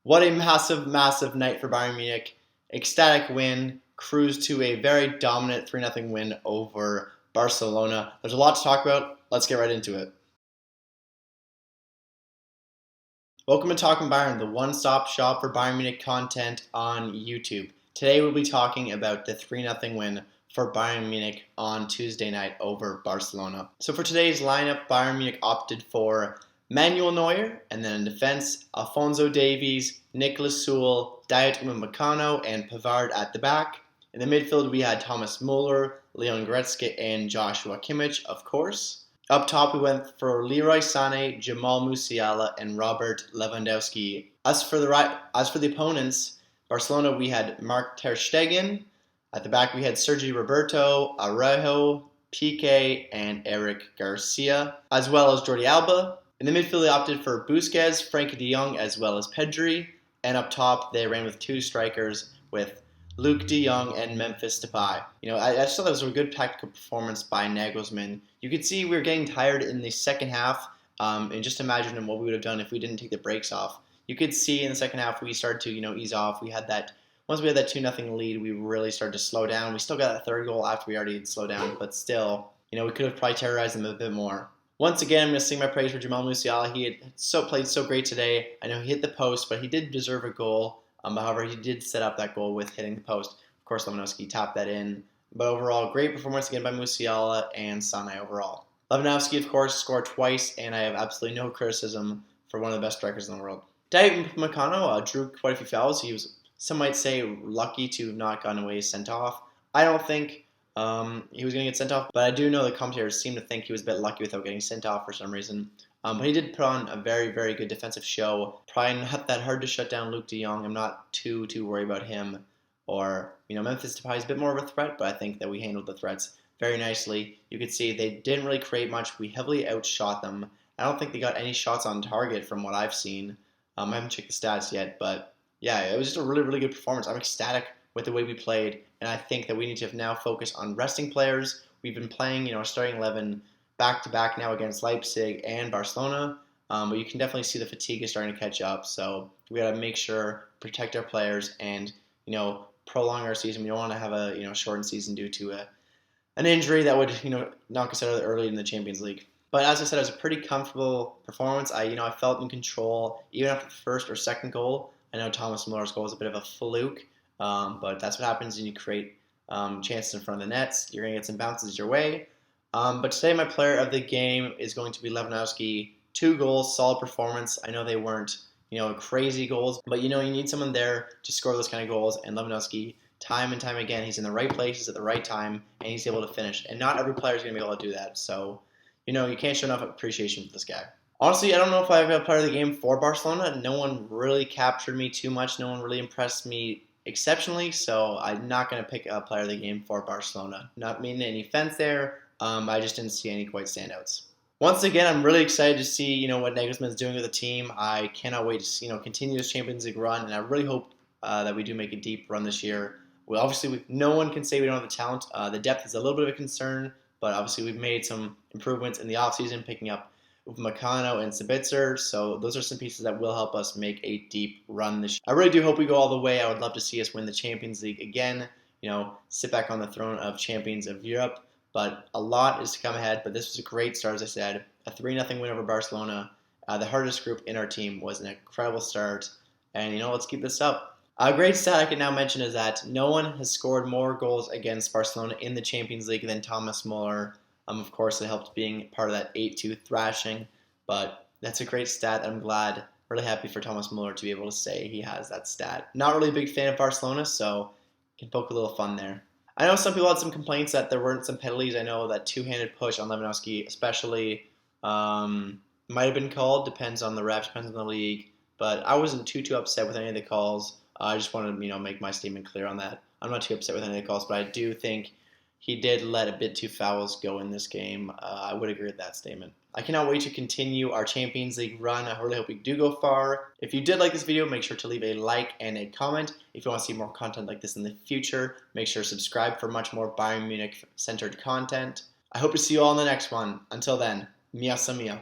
What a massive, massive night for Bayern Munich. Ecstatic win, cruise to a very dominant 3-0 win over Barcelona. There's a lot to talk about. Let's get right into it. Welcome to Talking Bayern, the one-stop shop for Bayern Munich content on YouTube. Today we'll be talking about the 3-0 win for Bayern Munich on Tuesday night over Barcelona. So for today's lineup, Bayern Munich opted for Manuel Neuer, and then in defense, Alphonso Davies, Nicolas Sewell, Dayot Upamecano, and Pavard at the back. In the midfield, we had Thomas Muller, Leon Goretzka, and Joshua Kimmich, of course. Up top, we went for Leroy Sané, Jamal Musiala, and Robert Lewandowski. As for the opponents, Barcelona, we had Mark ter Stegen. At the back, we had Sergi Roberto, Araujo, Piqué, and Eric Garcia, as well as Jordi Alba. In the midfield, they opted for Busquets, Frenkie de Jong, as well as Pedri. And up top, they ran with two strikers with Luke de Jong and Memphis Depay. I just thought that was a good tactical performance by Nagelsmann. You could see we were getting tired in the second half, and just imagine what we would have done if we didn't take the breaks off. You could see in the second half we started to ease off. Once we had that 2-0 lead, we really started to slow down. We still got that third goal after we already had slowed down, but still, we could have probably terrorized them a bit more. Once again, I'm going to sing my praise for Jamal Musiala. He had played so great today. I know he hit the post, but he did deserve a goal. However, he did set up that goal with hitting the post. Of course, Lewandowski tapped that in. But overall, great performance again by Musiala and Sané overall. Lewandowski, of course, scored twice, and I have absolutely no criticism for one of the best strikers in the world. Dayot Upamecano drew quite a few fouls. He was, some might say, lucky to have not gotten away sent off. I don't think he was going to get sent off, but I do know the commentators seem to think he was a bit lucky without getting sent off for some reason. But he did put on a very, very good defensive show. Probably not that hard to shut down Luke de Jong. I'm not too worried about him. Or, Memphis Depay is a bit more of a threat, but I think that we handled the threats very nicely. You could see they didn't really create much. We heavily outshot them. I don't think they got any shots on target from what I've seen. I haven't checked the stats yet, but yeah, it was just a really, really good performance. I'm ecstatic with the way we played, and I think that we need to now focus on resting players. We've been playing, our starting 11 back-to-back now against Leipzig and Barcelona, but you can definitely see the fatigue is starting to catch up, so we got to make sure, protect our players, and, prolong our season. We don't want to have a, shortened season due to an injury that would, knock us out early in the Champions League. But as I said, it was a pretty comfortable performance. I felt in control, even after the first or second goal. I know Thomas Muller's goal was a bit of a fluke, but that's what happens when you create chances in front of the nets. You're going to get some bounces your way. But today my player of the game is going to be Lewandowski. 2 goals, solid performance. I know they weren't, crazy goals, but you need someone there to score those kind of goals. And Lewandowski, time and time again, he's in the right places at the right time, and he's able to finish. And not every player is going to be able to do that. So, you can't show enough appreciation for this guy. Honestly, I don't know if I have a player of the game for Barcelona. No one really captured me too much. No one really impressed me exceptionally, so I'm not going to pick a player of the game for Barcelona. Not meaning any offense there. I just didn't see any quite standouts. Once again, I'm really excited to see what Nagelsmann is doing with the team. I cannot wait to continue this Champions League run, and I really hope that we do make a deep run this year. No one can say we don't have the talent. The depth is a little bit of a concern, but obviously we've made some improvements in the offseason, picking up Upamecano and Sabitzer, so those are some pieces that will help us make a deep run this year. I really do hope we go all the way. I would love to see us win the Champions League again, sit back on the throne of champions of Europe, but a lot is to come ahead. But this was a great start, as I said, a 3-0 win over Barcelona. The hardest group in our team was an incredible start, and let's keep this up. A great stat I can now mention is that no one has scored more goals against Barcelona in the Champions League than Thomas Muller. Of course, it helped being part of that 8-2 thrashing, but that's a great stat. I'm glad, really happy for Thomas Muller to be able to say he has that stat. Not really a big fan of Barcelona, so can poke a little fun there. I know some people had some complaints that there weren't some penalties. I know that two-handed push on Lewandowski especially might have been called. Depends on the refs, depends on the league. But I wasn't too upset with any of the calls. I just wanted to make my statement clear on that. I'm not too upset with any of the calls, but I do think he did let a bit too fouls go in this game. I would agree with that statement. I cannot wait to continue our Champions League run. I really hope we do go far. If you did like this video, make sure to leave a like and a comment. If you want to see more content like this in the future, make sure to subscribe for much more Bayern Munich-centered content. I hope to see you all in the next one. Until then, Mia Samia.